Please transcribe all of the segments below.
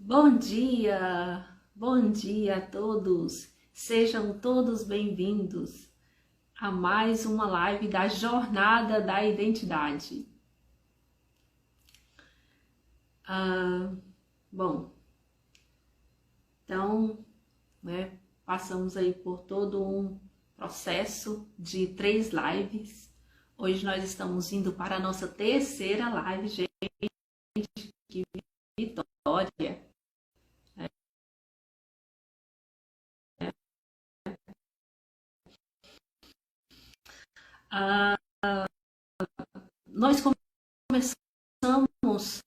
Bom dia a todos, sejam todos bem-vindos a mais uma live da Jornada da Identidade. Então, passamos aí por todo um processo de 3 lives. Hoje nós estamos indo para a nossa terceira live, gente, que vitória! Nós começamos,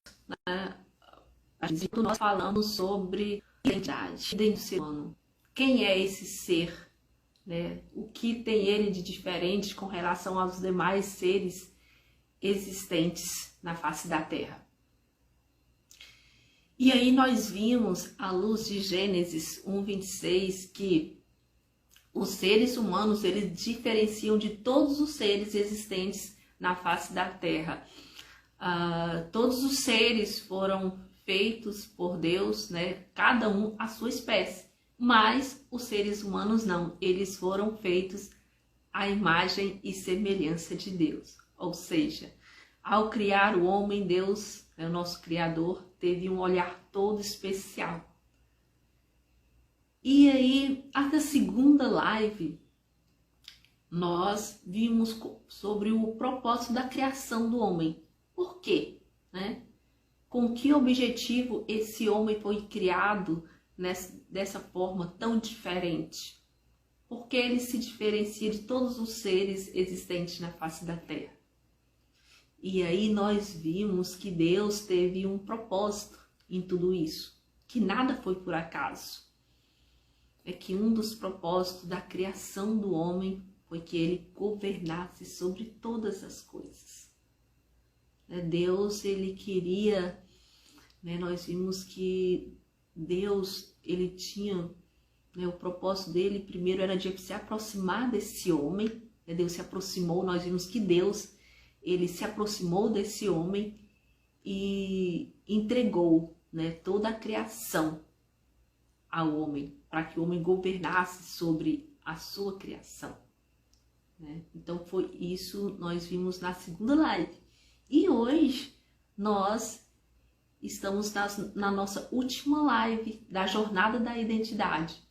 nós falamos sobre identidade, do ser humano. Quem é esse ser? O que tem ele de diferente com relação aos demais seres existentes na face da Terra? E aí nós vimos, à luz de Gênesis 1:26, que os seres humanos, eles diferenciam de todos os seres existentes na face da Terra. Todos os seres foram feitos por Deus, cada um a sua espécie. Mas os seres humanos não, eles foram feitos à imagem e semelhança de Deus. Ou seja, ao criar o homem, Deus, o nosso Criador, teve um olhar todo especial. E aí, na segunda live, nós vimos sobre o propósito da criação do homem. Por quê? Com que objetivo esse homem foi criado dessa forma tão diferente? Porque ele se diferencia de todos os seres existentes na face da Terra. E aí nós vimos que Deus teve um propósito em tudo isso, que nada foi por acaso. É que um dos propósitos da criação do homem foi que ele governasse sobre todas as coisas. Deus, ele queria, nós vimos que Deus, ele tinha, o propósito dele primeiro era de se aproximar desse homem. Deus se aproximou, nós vimos que Deus, ele se aproximou desse homem e entregou, toda a criação ao homem, para que o homem governasse sobre a sua criação. Então foi isso nós vimos na segunda live. E hoje nós estamos na nossa última live da Jornada da Identidade,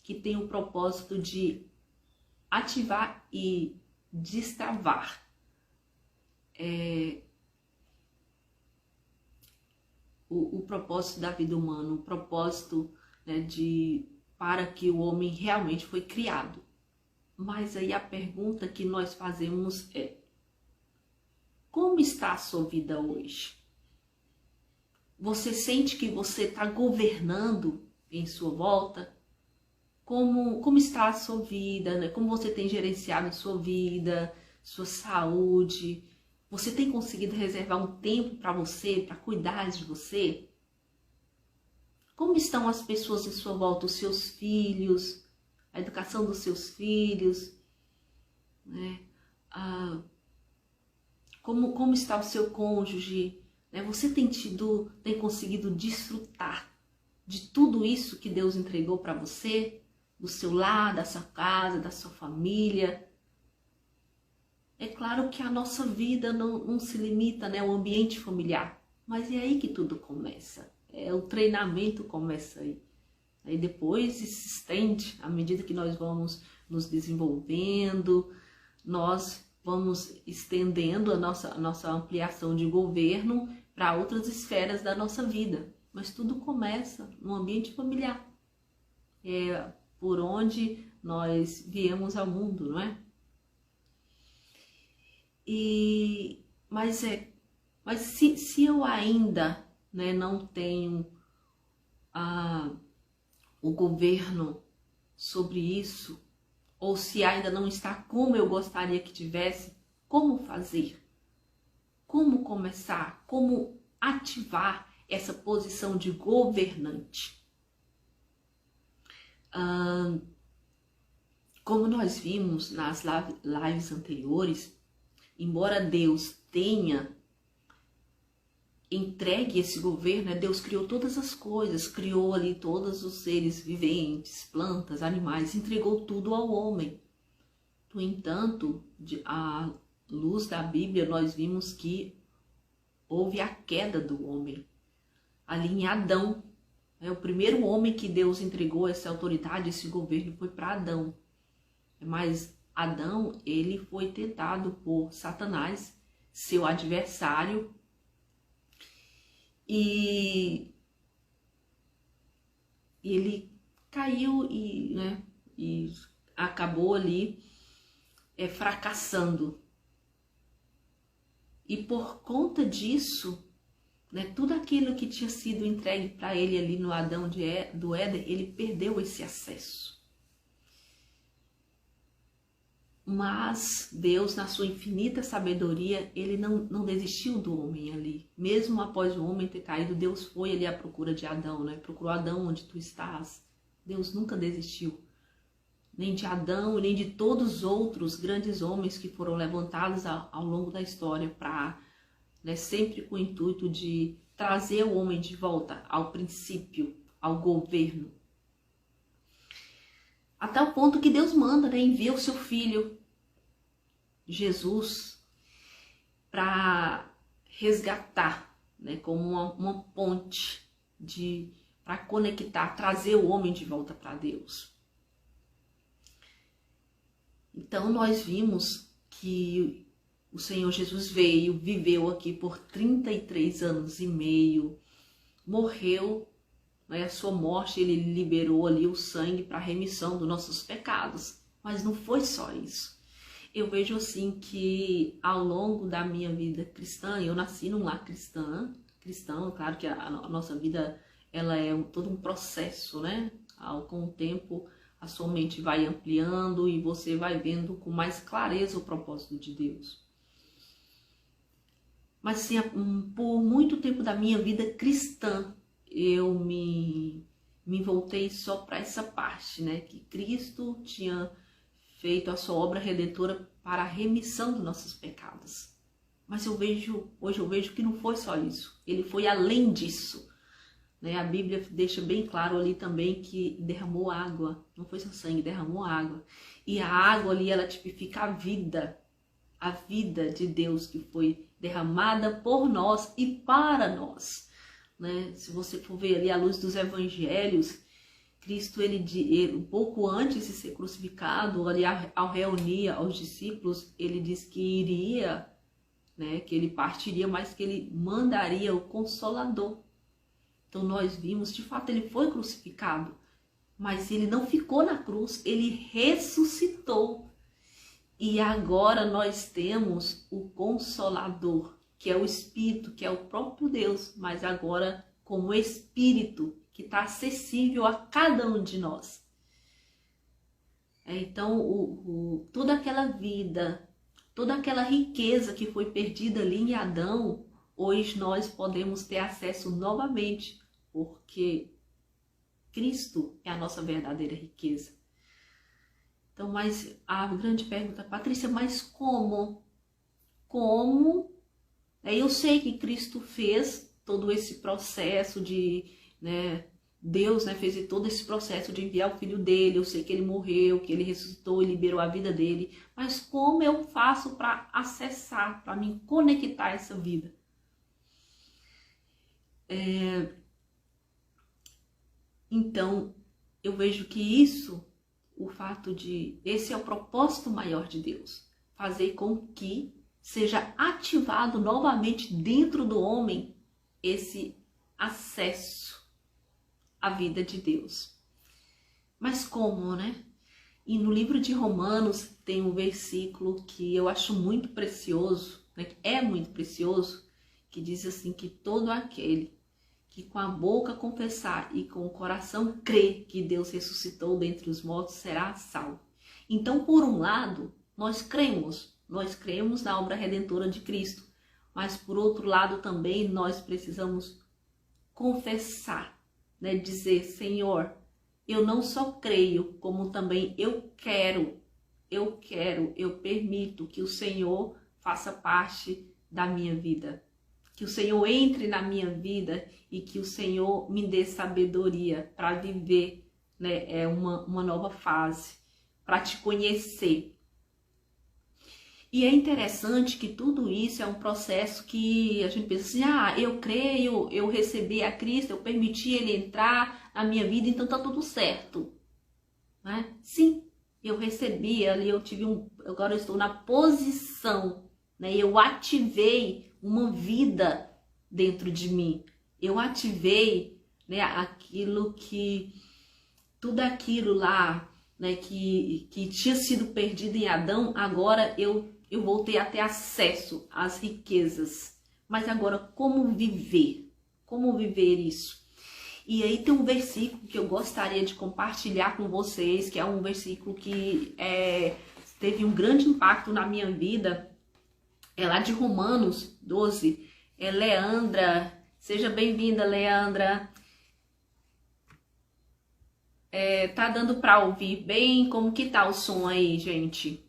que tem o propósito de ativar e destravar o propósito da vida humana, o propósito para que o homem realmente foi criado. Mas aí a pergunta que nós fazemos é: como está a sua vida hoje? Você sente que você está governando em sua volta? Como está a sua vida? Como você tem gerenciado a sua vida, sua saúde? Você tem conseguido reservar um tempo para você, para cuidar de você? Como estão as pessoas em sua volta, os seus filhos, a educação dos seus filhos? Como está o seu cônjuge? Você tem conseguido desfrutar de tudo isso que Deus entregou para você? Do seu lar, da sua casa, da sua família? É claro que a nossa vida não se limita ao ambiente familiar, mas é aí que tudo começa. O treinamento começa aí. Aí depois se estende, à medida que nós vamos nos desenvolvendo, nós vamos estendendo a nossa ampliação de governo para outras esferas da nossa vida. Mas tudo começa no ambiente familiar. É por onde nós viemos ao mundo, não é? Mas se eu ainda não tenho o governo sobre isso, ou se ainda não está como eu gostaria que tivesse, como fazer? Como começar? Como ativar essa posição de governante? Como nós vimos nas lives anteriores, embora Deus tenha entregue esse governo, né? Deus criou todas as coisas, criou ali todos os seres viventes, plantas, animais, entregou tudo ao homem. No entanto, à luz da Bíblia, nós vimos que houve a queda do homem, ali em Adão. O primeiro homem que Deus entregou essa autoridade, esse governo, foi para Adão. Mas Adão, ele foi tentado por Satanás, seu adversário, e ele caiu e acabou ali fracassando. E por conta disso, tudo aquilo que tinha sido entregue para ele ali no Adão do Éden, ele perdeu esse acesso. Mas Deus, na sua infinita sabedoria, ele não desistiu do homem ali. Mesmo após o homem ter caído, Deus foi ali à procura de Adão, procurou Adão onde tu estás. Deus nunca desistiu. Nem de Adão, nem de todos os outros grandes homens que foram levantados ao longo da história, sempre com o intuito de trazer o homem de volta ao princípio, ao governo. Até o ponto que Deus manda, envia o seu filho, Jesus, para resgatar, como uma ponte para conectar, trazer o homem de volta para Deus. Então nós vimos que o Senhor Jesus veio, viveu aqui por 33 anos e meio, morreu, a sua morte, ele liberou ali o sangue para a remissão dos nossos pecados. Mas não foi só isso. Eu vejo assim que ao longo da minha vida cristã, eu nasci num lar cristão, claro que a nossa vida ela é todo um processo, Com o tempo a sua mente vai ampliando e você vai vendo com mais clareza o propósito de Deus. Mas sim, por muito tempo da minha vida cristã, eu me voltei só para essa parte, que Cristo tinha feito a sua obra redentora para a remissão dos nossos pecados. Mas hoje eu vejo que não foi só isso, ele foi além disso. A Bíblia deixa bem claro ali também que derramou água, não foi só sangue, derramou água. E a água ali, ela tipifica a vida de Deus que foi derramada por nós e para nós. Se você for ver ali à luz dos evangelhos, Cristo, ele um pouco antes de ser crucificado, ali ao reunir aos discípulos, ele diz que iria, que ele partiria, mas que ele mandaria o Consolador. Então nós vimos, de fato, ele foi crucificado, mas ele não ficou na cruz, ele ressuscitou. E agora nós temos o Consolador, que é o Espírito, que é o próprio Deus, mas agora como Espírito, que está acessível a cada um de nós. Então, toda aquela vida, toda aquela riqueza que foi perdida ali em Adão, hoje nós podemos ter acesso novamente, porque Cristo é a nossa verdadeira riqueza. Então, mas a grande pergunta, Patrícia, mas como? Como? Eu sei que Cristo fez todo esse processo de, Deus fez todo esse processo de enviar o filho dele, eu sei que ele morreu, que ele ressuscitou e liberou a vida dele, mas como eu faço para acessar, para me conectar a essa vida? Então, eu vejo que esse é o propósito maior de Deus, fazer com que seja ativado novamente dentro do homem esse acesso à vida de Deus. Mas como, E no livro de Romanos tem um versículo que eu acho muito precioso, que é muito precioso, que diz assim, que todo aquele que com a boca confessar e com o coração crer que Deus ressuscitou dentre os mortos será salvo. Então, por um lado, nós cremos na obra redentora de Cristo, mas por outro lado também nós precisamos confessar, dizer, Senhor, eu não só creio, como também eu permito que o Senhor faça parte da minha vida. Que o Senhor entre na minha vida e que o Senhor me dê sabedoria para viver, né, uma nova fase, para te conhecer. E é interessante que tudo isso é um processo que a gente pensa assim, eu creio, eu recebi a Cristo, eu permiti Ele entrar na minha vida, então tá tudo certo. Né? Sim, eu recebi ali, agora eu estou na posição, né? Eu ativei uma vida dentro de mim. Eu ativei, né, tudo aquilo lá, né, que tinha sido perdido em Adão, agora eu voltei a ter acesso às riquezas. Mas agora, como viver? Como viver isso? E aí tem um versículo que eu gostaria de compartilhar com vocês, que é um versículo que teve um grande impacto na minha vida. É lá de Romanos 12. É Leandra. Seja bem-vinda, Leandra. Tá dando para ouvir bem? Como que tá o som aí, gente?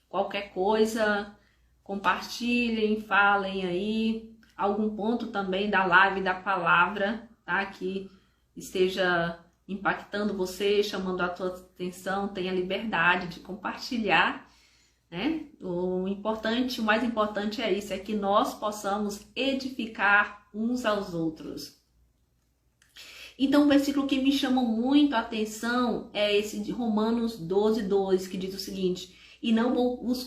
Qualquer coisa, compartilhem, falem aí. Algum ponto também da live, da palavra, tá? Que esteja impactando você, chamando a tua atenção, tenha liberdade de compartilhar, né? O mais importante é isso, é que nós possamos edificar uns aos outros. Então, o versículo que me chama muito a atenção é esse de Romanos 12, 2, que diz o seguinte: E não vos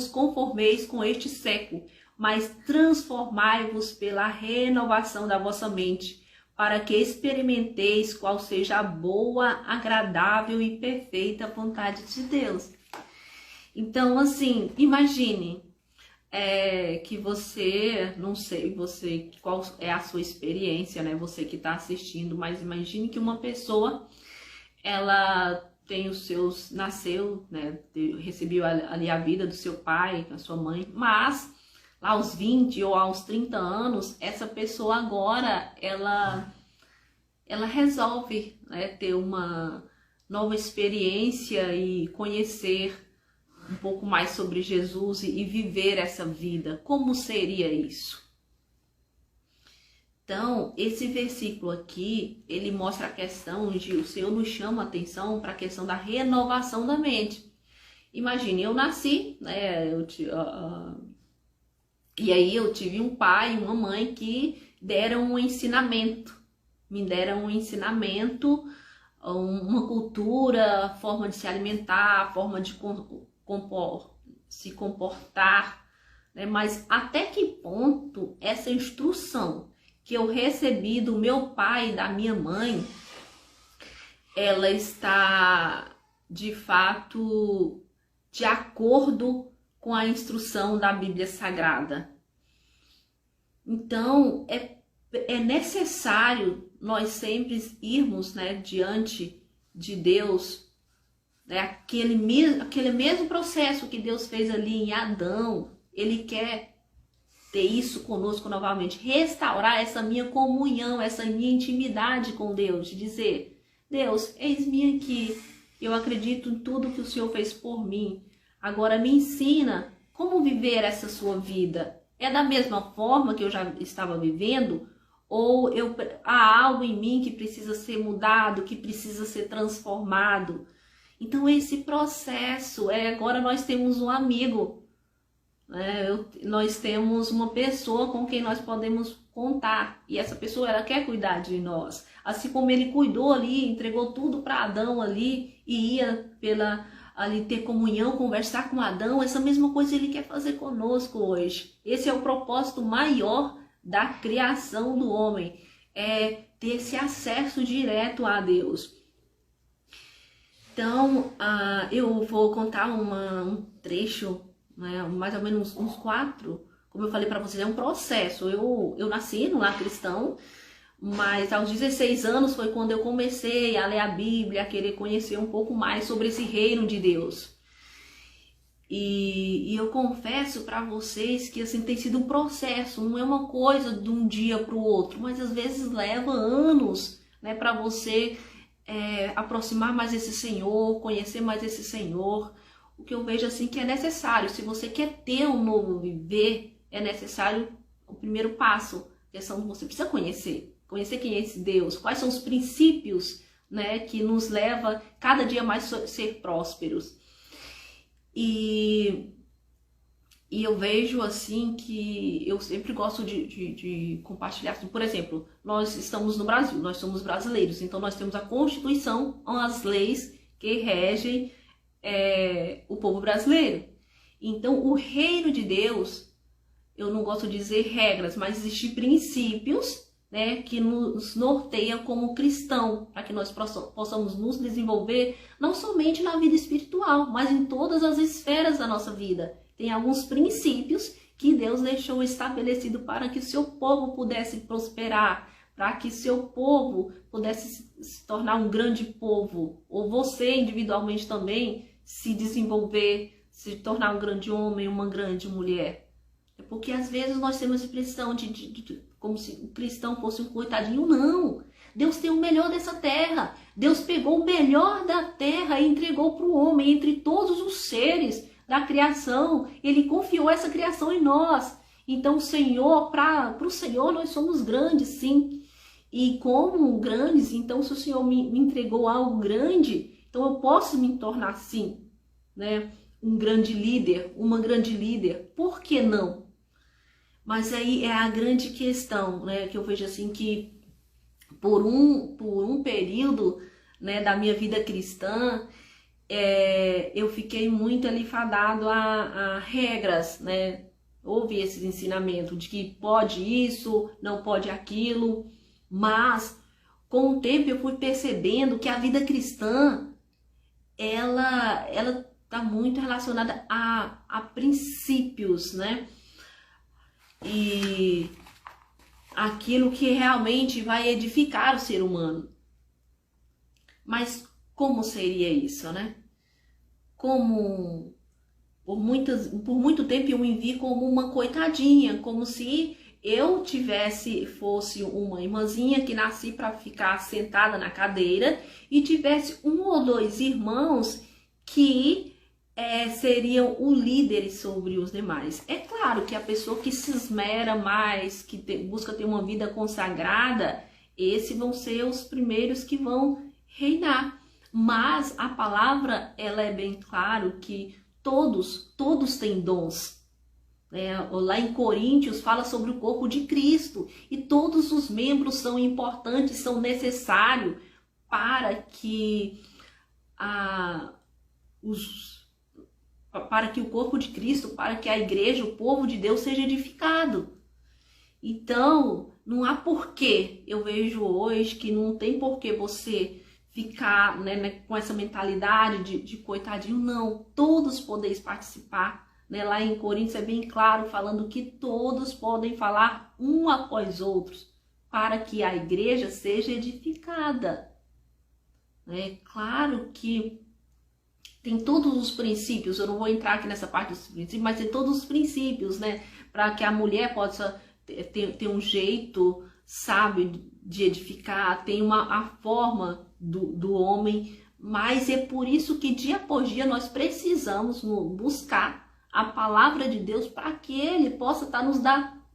conformeis com este século, mas transformai-vos pela renovação da vossa mente, para que experimenteis qual seja a boa, agradável e perfeita vontade de Deus. Então, assim, imagine que você, não sei qual é a sua experiência, né? Você que está assistindo, mas imagine que uma pessoa, ela tem os seus, nasceu, né? Recebeu ali a vida do seu pai, da sua mãe, mas lá aos 20 ou aos 30 anos, essa pessoa agora, ela resolve, né, ter uma nova experiência e conhecer um pouco mais sobre Jesus e viver essa vida. Como seria isso? Então, esse versículo aqui, ele mostra a questão de o Senhor nos chama a atenção para a questão da renovação da mente. Imagine, eu nasci, né, e aí eu tive um pai e uma mãe que deram um ensinamento, me deram um ensinamento, uma cultura, forma de se alimentar, forma de se comportar, né? Mas até que ponto essa instrução que eu recebi do meu pai e da minha mãe, ela está de fato de acordo com a instrução da Bíblia Sagrada? Então é necessário nós sempre irmos, né, diante de Deus, né, aquele mesmo processo que Deus fez ali em Adão. Ele quer ter isso conosco novamente, restaurar essa minha comunhão, essa minha intimidade com Deus, de dizer: Deus, eis-me aqui, eu acredito em tudo que o Senhor fez por mim, agora me ensina como viver essa sua vida. É da mesma forma que eu já estava vivendo? Ou há algo em mim que precisa ser mudado, que precisa ser transformado? Então esse processo, agora nós temos um amigo, né? Nós temos uma pessoa com quem nós podemos contar, e essa pessoa, ela quer cuidar de nós, assim como ele cuidou ali, entregou tudo para Adão ali, e ia ali ter comunhão, conversar com Adão. Essa mesma coisa ele quer fazer conosco hoje. Esse é o propósito maior da criação do homem, é ter esse acesso direto a Deus. Então, eu vou contar um trecho, né, mais ou menos uns 4, como eu falei para vocês, é um processo. Eu nasci no lar cristão, mas aos 16 anos foi quando eu comecei a ler a Bíblia, a querer conhecer um pouco mais sobre esse reino de Deus. E eu confesso para vocês que assim, tem sido um processo, não é uma coisa de um dia para o outro, mas às vezes leva anos, né, para você aproximar mais esse Senhor, conhecer mais esse Senhor. O que eu vejo assim que é necessário, se você quer ter um novo viver, é necessário o primeiro passo, questão você precisa conhecer quem é esse Deus, quais são os princípios, né, que nos leva cada dia mais a ser prósperos. E eu vejo assim que eu sempre gosto de compartilhar. Por exemplo, nós estamos no Brasil, nós somos brasileiros, então nós temos a Constituição, as leis que regem o povo brasileiro. Então o reino de Deus, eu não gosto de dizer regras, mas existem princípios, né, que nos norteiam como cristão, para que nós possamos nos desenvolver não somente na vida espiritual, mas em todas as esferas da nossa vida. Tem alguns princípios que Deus deixou estabelecido para que o seu povo pudesse prosperar, para que seu povo pudesse se tornar um grande povo, ou você individualmente também se desenvolver, se tornar um grande homem, uma grande mulher. É porque às vezes nós temos a impressão como se o cristão fosse um coitadinho. Não! Deus tem o melhor dessa terra. Deus pegou o melhor da terra e entregou para o homem, entre todos os seres da criação. Ele confiou essa criação em nós. Então o Senhor, para o Senhor nós somos grandes, sim. E como grandes, então se o Senhor me entregou algo grande, então eu posso me tornar, sim, né, um grande líder, uma grande líder. Por que não? Mas aí é a grande questão, né, que eu vejo assim que por um período, né, da minha vida cristã, eu fiquei muito ali fadado a regras, né? Houve esse ensinamento de que pode isso, não pode aquilo, mas com o tempo eu fui percebendo que a vida cristã, ela está muito relacionada a princípios, né? E aquilo que realmente vai edificar o ser humano. Mas como seria isso, né? Como por muito tempo eu me vi como uma coitadinha, como se eu fosse uma irmãzinha que nasci para ficar sentada na cadeira e tivesse um ou dois irmãos que seriam o líder sobre os demais. É claro que a pessoa que se esmera mais, que busca ter uma vida consagrada, esses vão ser os primeiros que vão reinar. Mas a palavra, ela é bem claro que todos têm dons. Lá em Coríntios fala sobre o corpo de Cristo e todos os membros são importantes, são necessários para que o corpo de Cristo, para que a igreja, o povo de Deus seja edificado. Então, não há porquê, eu vejo hoje que não tem porquê você ficar, né, com essa mentalidade de coitadinho, não. Todos podeis participar, né? Lá em Coríntios é bem claro, falando que todos podem falar um após outros, para que a igreja seja edificada. É claro que tem todos os princípios, eu não vou entrar aqui nessa parte dos princípios, mas tem todos os princípios, né? Para que a mulher possa ter um jeito, sabe, de edificar, tem a forma do homem, mas é por isso que dia por dia nós precisamos buscar a palavra de Deus para que Ele possa estar nos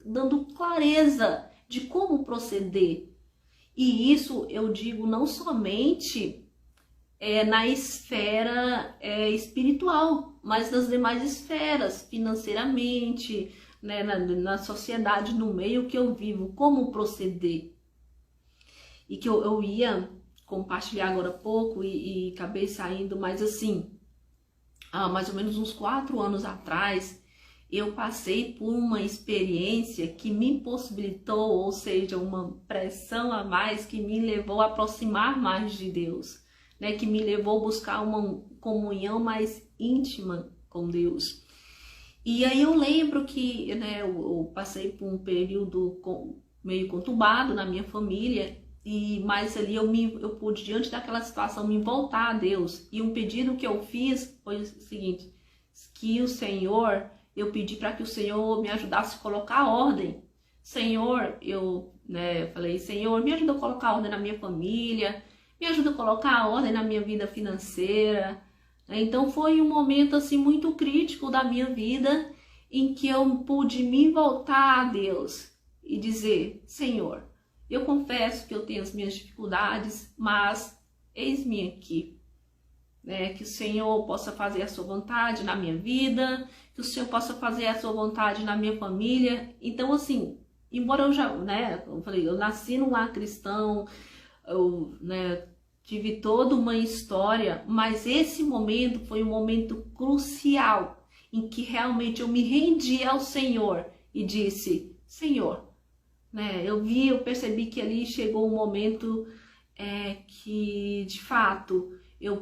dando clareza de como proceder. E isso eu digo não somente na esfera espiritual, mas nas demais esferas, financeiramente, né, na sociedade, no meio que eu vivo, como proceder. E que eu ia compartilhar agora há pouco e acabei saindo, mas assim, há mais ou menos uns 4 anos atrás, eu passei por uma experiência que me possibilitou, ou seja, uma pressão a mais que me levou a aproximar mais de Deus, né, que me levou a buscar uma comunhão mais íntima com Deus. E aí eu lembro que, né, eu passei por um período meio conturbado na minha família, mas ali eu pude, diante daquela situação, me voltar a Deus. E um pedido que eu fiz foi o seguinte, que eu pedi para que o Senhor me ajudasse a colocar ordem. Senhor, eu falei, Senhor, me ajuda a colocar ordem na minha família, me ajuda a colocar ordem na minha vida financeira. Então foi um momento assim muito crítico da minha vida em que eu pude me voltar a Deus e dizer: Senhor, eu confesso que eu tenho as minhas dificuldades, mas eis-me aqui. Que o Senhor possa fazer a sua vontade na minha vida, que o Senhor possa fazer a sua vontade na minha família. Então, assim, embora eu já, eu falei, eu nasci num lar cristão, eu, tive toda uma história, mas esse momento foi um momento crucial em que realmente eu me rendi ao Senhor e disse: Senhor, eu percebi que ali chegou um momento que, de fato, eu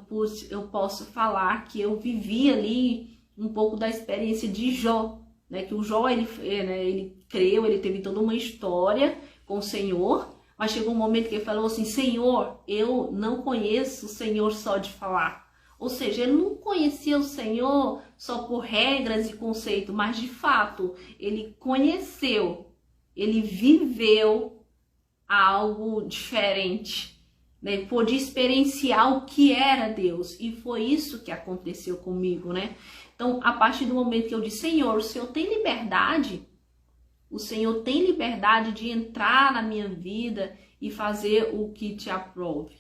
posso falar que eu vivi ali um pouco da experiência de Jó, que o Jó, ele creu, ele teve toda uma história com o Senhor, mas chegou um momento que ele falou assim: Senhor, eu não conheço o Senhor só de falar. Ou seja, ele não conhecia o Senhor só por regras e conceitos, mas de fato, ele conheceu, ele viveu algo diferente. Pôde experienciar o que era Deus, e foi isso que aconteceu comigo, Então, a partir do momento que eu disse: Senhor, o Senhor tem liberdade, o Senhor tem liberdade de entrar na minha vida e fazer o que te aprove.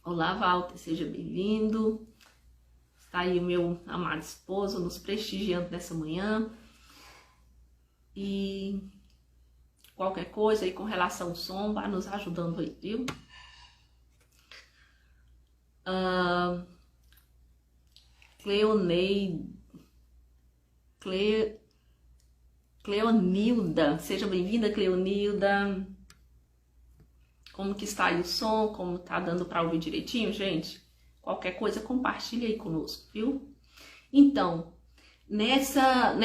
Olá, Walter, seja bem-vindo. Está aí o meu amado esposo nos prestigiando nessa manhã. E qualquer coisa aí com relação ao som, vai nos ajudando aí, viu? Cleonilda, seja bem-vinda, Cleonilda. Como que está aí o som? Como tá dando para ouvir direitinho, gente? Qualquer coisa, compartilha aí conosco, viu? Então, nessa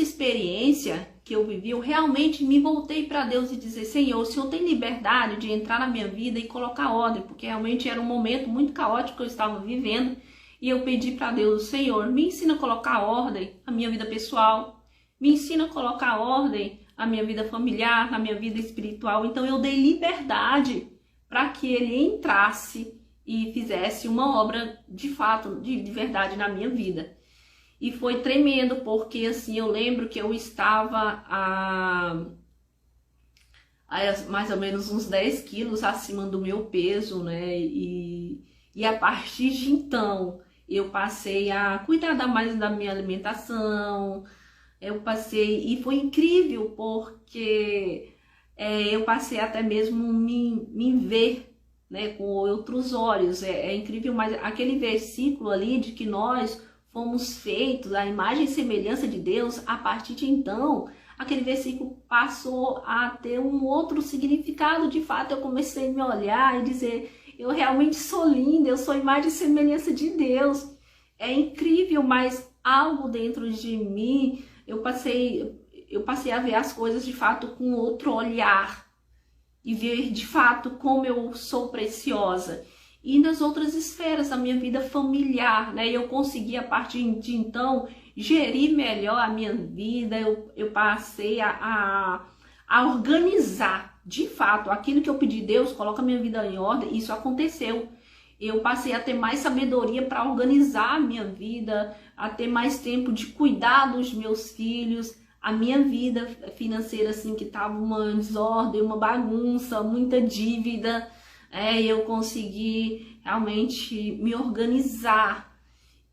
experiência que eu vivi, eu realmente me voltei para Deus e dizer: Senhor, o Senhor tem liberdade de entrar na minha vida e colocar ordem, porque realmente era um momento muito caótico que eu estava vivendo, e eu pedi para Deus: Senhor, me ensina a colocar ordem na minha vida pessoal, me ensina a colocar ordem na minha vida familiar, na minha vida espiritual. Então eu dei liberdade para que Ele entrasse e fizesse uma obra de fato, de verdade na minha vida. E foi tremendo, porque assim, eu lembro que eu estava a mais ou menos uns 10 quilos acima do meu peso, E a partir de então, eu passei a cuidar mais da minha alimentação, e foi incrível, porque eu passei até mesmo me ver, com outros olhos. É incrível, mas aquele versículo ali de que nós fomos feitos à imagem e semelhança de Deus, a partir de então, aquele versículo passou a ter um outro significado. De fato, eu comecei a me olhar e dizer: eu realmente sou linda, eu sou a imagem e semelhança de Deus. É incrível, mas algo dentro de mim, eu passei a ver as coisas de fato com outro olhar, e ver de fato como eu sou preciosa. E nas outras esferas da minha vida familiar, eu consegui, a partir de então, gerir melhor a minha vida. Eu passei a organizar, de fato, aquilo que eu pedi: Deus, coloca a minha vida em ordem. Isso aconteceu. Eu passei a ter mais sabedoria para organizar a minha vida, a ter mais tempo de cuidar dos meus filhos. A minha vida financeira, assim, que estava uma desordem, uma bagunça, muita dívida, eu consegui realmente me organizar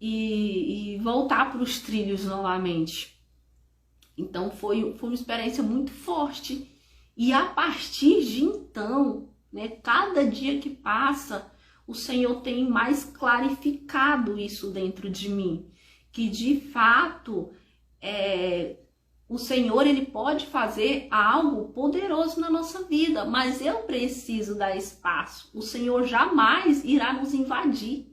e voltar para os trilhos novamente. Então foi uma experiência muito forte. E a partir de então, cada dia que passa, o Senhor tem mais clarificado isso dentro de mim, que de fato o Senhor, Ele pode fazer algo poderoso na nossa vida, mas eu preciso dar espaço. O Senhor jamais irá nos invadir.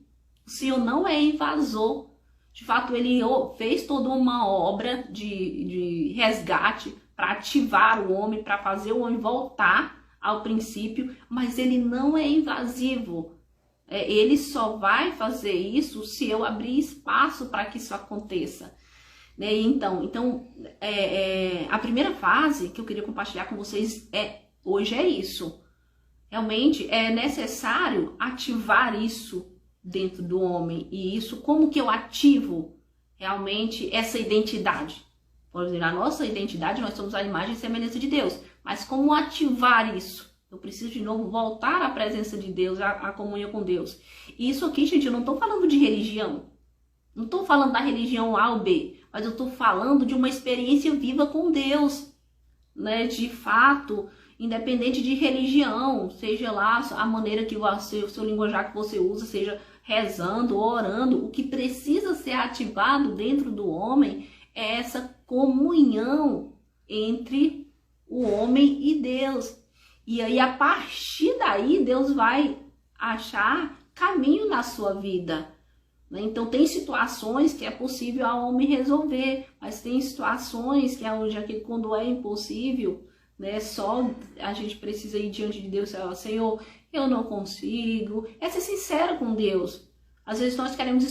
O Senhor não é invasor. De fato, Ele fez toda uma obra de resgate para ativar o homem, para fazer o homem voltar ao princípio, mas Ele não é invasivo. Ele só vai fazer isso se eu abrir espaço para que isso aconteça. Então, a primeira fase que eu queria compartilhar com vocês hoje é isso. Realmente é necessário ativar isso dentro do homem. E isso, como que eu ativo realmente essa identidade. Por exemplo, a nossa identidade, nós somos a imagem e semelhança de Deus. Mas como ativar isso? Eu preciso de novo voltar à presença de Deus, à comunhão com Deus. E isso aqui, gente, eu não estou falando de religião. Não estou falando da religião A ou B. Mas eu estou falando de uma experiência viva com Deus. Né? De fato, independente de religião. Seja lá a maneira que o seu linguajar que você usa, seja rezando, orando. O que precisa ser ativado dentro do homem é essa comunhão entre o homem e Deus. E aí, a partir daí, Deus vai achar caminho na sua vida. Né? Então, tem situações que é possível ao homem resolver, mas tem situações que quando é impossível, né, só a gente precisa ir diante de Deus e falar, Senhor, eu não consigo. É ser sincero com Deus. Às vezes nós queremos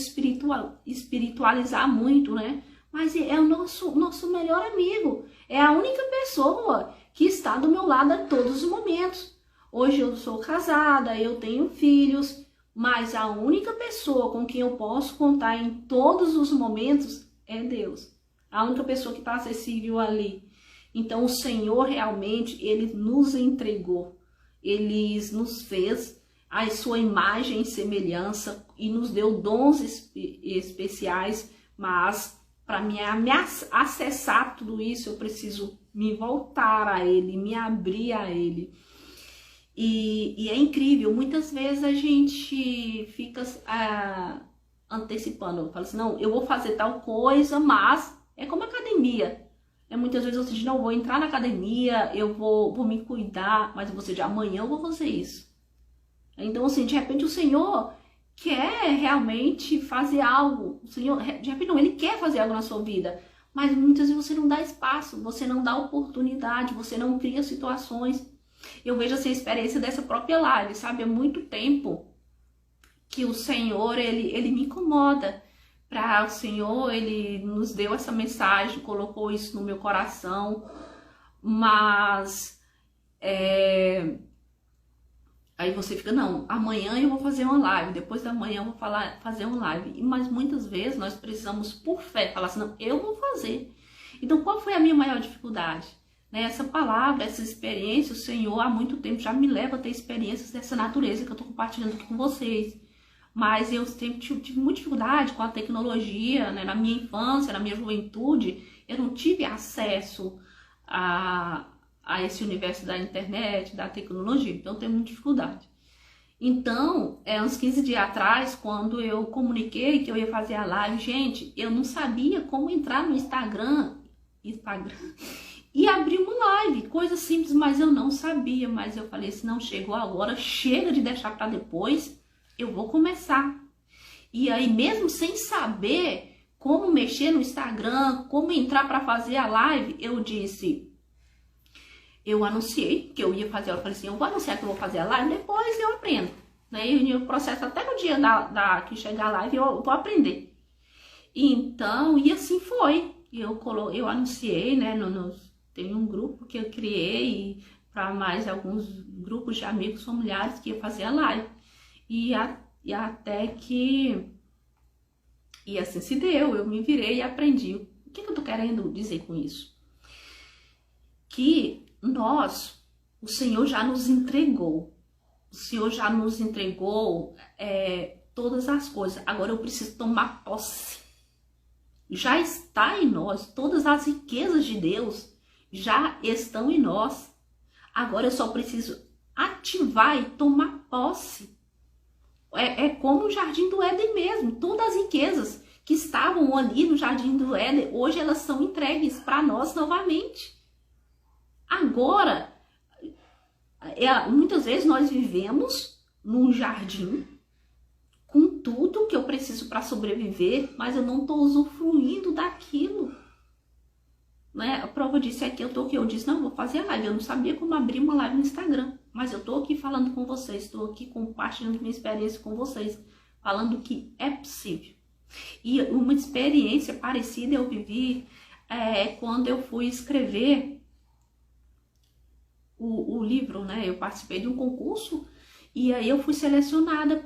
espiritualizar muito, né? Mas é o nosso melhor amigo. É a única pessoa que está do meu lado a todos os momentos. Hoje eu sou casada, eu tenho filhos, mas a única pessoa com quem eu posso contar em todos os momentos é Deus. A única pessoa que está acessível ali. Então o Senhor realmente, Ele nos entregou. Ele nos fez a sua imagem e semelhança e nos deu dons especiais, mas para me acessar tudo isso, eu preciso me voltar a Ele, me abrir a Ele. E é incrível, muitas vezes a gente fica antecipando, fala assim, não, eu vou fazer tal coisa, mas é como academia. Muitas vezes você diz, não, vou entrar na academia, eu vou me cuidar, mas você diz, amanhã eu vou fazer isso. Então, assim, de repente o Senhor quer realmente fazer algo. O Senhor, de repente não, Ele quer fazer algo na sua vida. Mas muitas vezes você não dá espaço, você não dá oportunidade, você não cria situações. Eu vejo assim, a experiência dessa própria live, sabe? Há muito tempo que o Senhor, Ele me incomoda. O Senhor, Ele nos deu essa mensagem, colocou isso no meu coração. Mas aí você fica, não, amanhã eu vou fazer uma live, depois da manhã eu vou fazer uma live. Mas muitas vezes nós precisamos, por fé, falar assim, não, eu vou fazer. Então, qual foi a minha maior dificuldade? Essa palavra, essa experiência, o Senhor há muito tempo já me leva a ter experiências dessa natureza que eu estou compartilhando aqui com vocês. Mas eu sempre tive muita dificuldade com a tecnologia, né? Na minha infância, na minha juventude, eu não tive acesso a esse universo da internet, da tecnologia, então eu tenho muita dificuldade. Então, uns 15 dias atrás, quando eu comuniquei que eu ia fazer a live, gente, eu não sabia como entrar no Instagram e abrir uma live, coisa simples, mas eu não sabia, mas eu falei assim, não, chegou a hora, chega de deixar para depois, eu vou começar. E aí, mesmo sem saber como mexer no Instagram, como entrar para fazer a live, eu anunciei que eu ia fazer, eu falei assim, eu vou anunciar que eu vou fazer a live, depois eu aprendo. Né? E o processo, até no dia que chegar a live, eu vou aprender. Então, e assim foi. Eu anunciei, né, tem um grupo que eu criei para mais alguns grupos de amigos familiares que ia fazer a live. E até que... E assim se deu, eu me virei e aprendi. O que eu tô querendo dizer com isso? Que o Senhor já nos entregou. O Senhor já nos entregou todas as coisas. Agora eu preciso tomar posse. Já está em nós. Todas as riquezas de Deus já estão em nós. Agora eu só preciso ativar e tomar posse. É como o Jardim do Éden mesmo. Todas as riquezas que estavam ali no Jardim do Éden, hoje elas são entregues para nós novamente. Agora, muitas vezes nós vivemos num jardim com tudo que eu preciso para sobreviver, mas eu não estou usufruindo daquilo. Né? A prova disso é que eu disse, não, vou fazer a live. Eu não sabia como abrir uma live no Instagram, mas eu estou aqui falando com vocês, estou aqui compartilhando minha experiência com vocês, falando que é possível. E uma experiência parecida eu vivi quando eu fui escrever o livro, né? Eu participei de um concurso e aí eu fui selecionada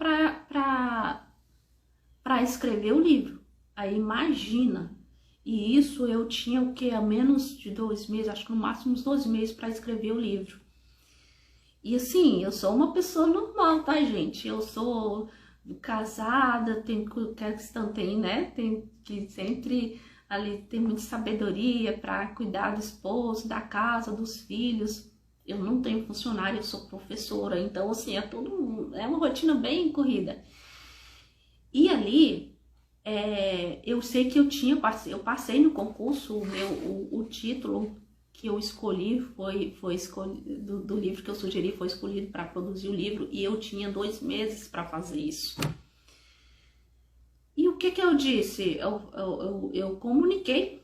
para escrever o livro. Aí imagina. E isso eu tinha o que? Há menos de 2 meses, acho que no máximo uns 2 meses para escrever o livro. E assim, eu sou uma pessoa normal, tá, gente? Eu sou casada, tenho questão, né? Tem que sempre ali ter muita sabedoria para cuidar do esposo, da casa, dos filhos. Eu não tenho funcionário, eu sou professora, então assim, é uma rotina bem corrida. E ali, eu sei que eu passei no concurso, o título que eu escolhi foi escolhido, do livro que eu sugeri foi escolhido para produzir o livro, e eu tinha 2 meses para fazer isso. E o que eu disse? Eu comuniquei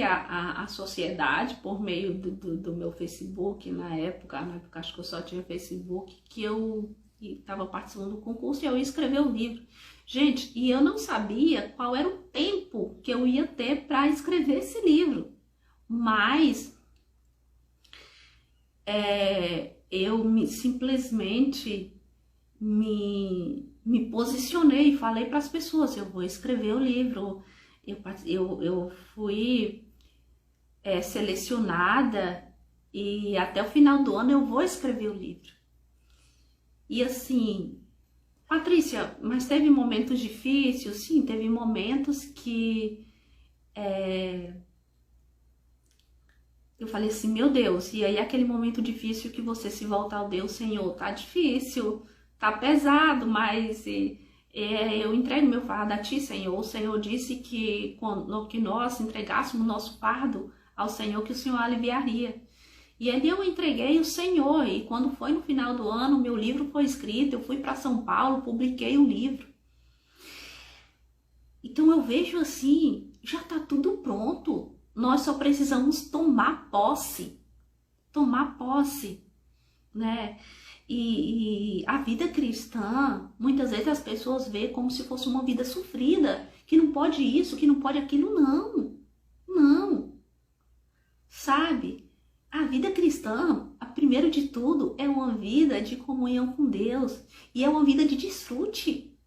à sociedade por meio do meu Facebook na época acho que eu só tinha Facebook, que eu estava participando do concurso e eu ia escrever o livro. Gente, e eu não sabia qual era o tempo que eu ia ter para escrever esse livro, mas eu simplesmente me posicionei e falei para as pessoas, eu vou escrever o livro. Eu fui selecionada e até o final do ano eu vou escrever o livro. E assim, Patrícia, mas teve momentos difíceis? Sim, teve momentos que eu falei assim, meu Deus, e aí aquele momento difícil que você se volta ao Deus, Senhor, tá difícil, tá pesado, mas eu entrego meu fardo a Ti, Senhor. O Senhor disse que que nós entregássemos nosso fardo ao Senhor, que o Senhor aliviaria. E ali eu entreguei o Senhor, e quando foi no final do ano, meu livro foi escrito, eu fui para São Paulo, publiquei o livro. Então eu vejo assim, já tá tudo pronto, nós só precisamos tomar posse, né? E a vida cristã, muitas vezes as pessoas veem como se fosse uma vida sofrida, que não pode isso, que não pode aquilo, não, sabe? A vida cristã, primeiro de tudo, é uma vida de comunhão com Deus e é uma vida de desfrute.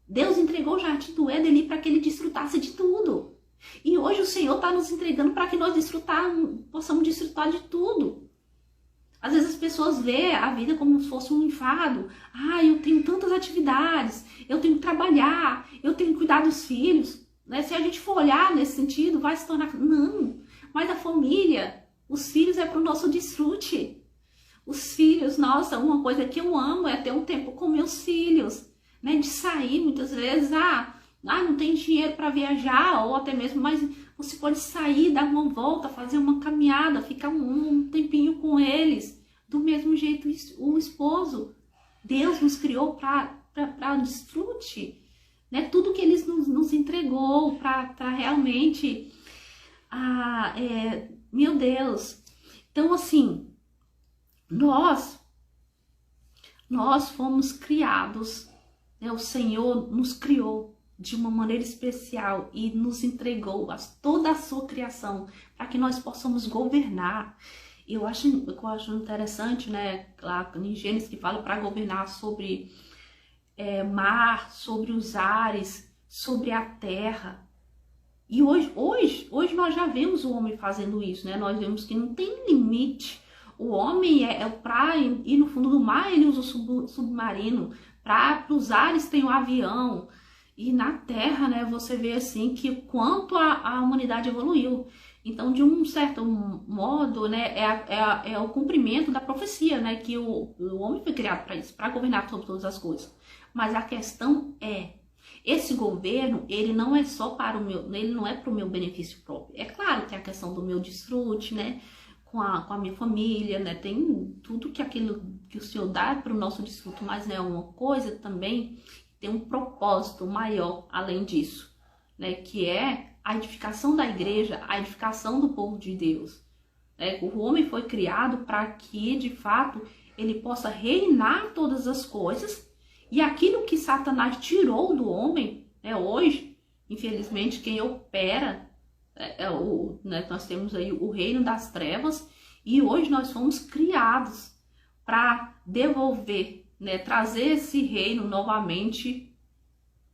Deus entregou o jardim do Éden ali para que ele desfrutasse de tudo. E hoje o Senhor está nos entregando para que nós possamos desfrutar de tudo. Às vezes as pessoas veem a vida como se fosse um enfado. Eu tenho tantas atividades, eu tenho que trabalhar, eu tenho que cuidar dos filhos. Né? Se a gente for olhar nesse sentido, vai se tornar... Não, mas a família, os filhos é para o nosso desfrute. Os filhos, nossa, uma coisa que eu amo é ter um tempo com meus filhos. Né? De sair muitas vezes, não tem dinheiro para viajar, ou até mesmo, mas você pode sair, dar uma volta, fazer uma caminhada, ficar um tempinho com eles. Do mesmo jeito, o esposo. Deus nos criou para desfrute, né? Tudo que Ele nos entregou para realmente... meu Deus. Então, assim, nós fomos criados, né? O Senhor nos criou de uma maneira especial e nos entregou toda a sua criação para que nós possamos governar. Eu acho interessante, né, lá em Gênesis que fala para governar sobre mar, sobre os ares, sobre a terra. E hoje nós já vemos o homem fazendo isso, né? Nós vemos que não tem limite. O homem para ir no fundo do mar, ele usa o submarino. Para os ares tem o avião. E na Terra, né, você vê assim que quanto a humanidade evoluiu. Então, de um certo modo, né, é o cumprimento da profecia, né, que o homem foi criado para isso, para governar sobre todas as coisas. Mas a questão esse governo, ele não é só ele não é para o meu benefício próprio. É claro que a questão do meu desfrute, né, com a minha família, né, tem tudo aquilo que o Senhor dá para o nosso desfrute, mas é uma coisa também... Tem um propósito maior além disso, né? Que é a edificação da igreja, a edificação do povo de Deus. Né? O homem foi criado para que, de fato, ele possa reinar todas as coisas, e aquilo que Satanás tirou do homem, né? Hoje, infelizmente, quem opera, né? Nós temos aí o reino das trevas, e hoje nós fomos criados para devolver, né, trazer esse reino novamente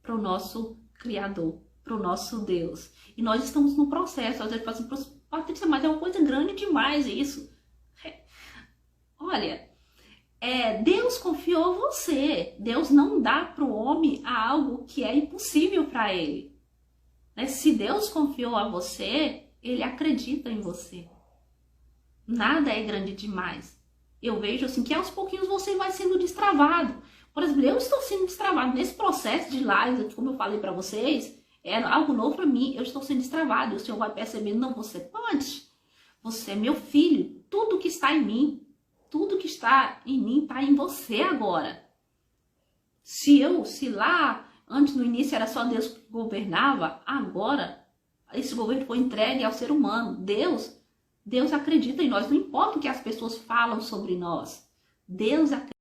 para o nosso Criador. para o nosso Deus. E nós estamos no processo. Às vezes fazemos, Patrícia, mas é uma coisa grande demais isso. Olha, Deus confiou você. Deus não dá para o homem algo que é impossível para ele. Né? Se Deus confiou a você, ele acredita em você. Nada é grande demais. Eu vejo assim que aos pouquinhos você vai sendo destravado. Por exemplo, eu estou sendo destravado nesse processo de lives, como eu falei para vocês, é algo novo para mim. Eu estou sendo destravado. E o Senhor vai percebendo, não, você pode. Você é meu filho. Tudo que está em mim, tudo que está em mim está em você agora. Se lá antes no início era só Deus que governava, agora esse governo foi entregue ao ser humano. Deus acredita em nós, não importa o que as pessoas falam sobre nós. Deus acredita.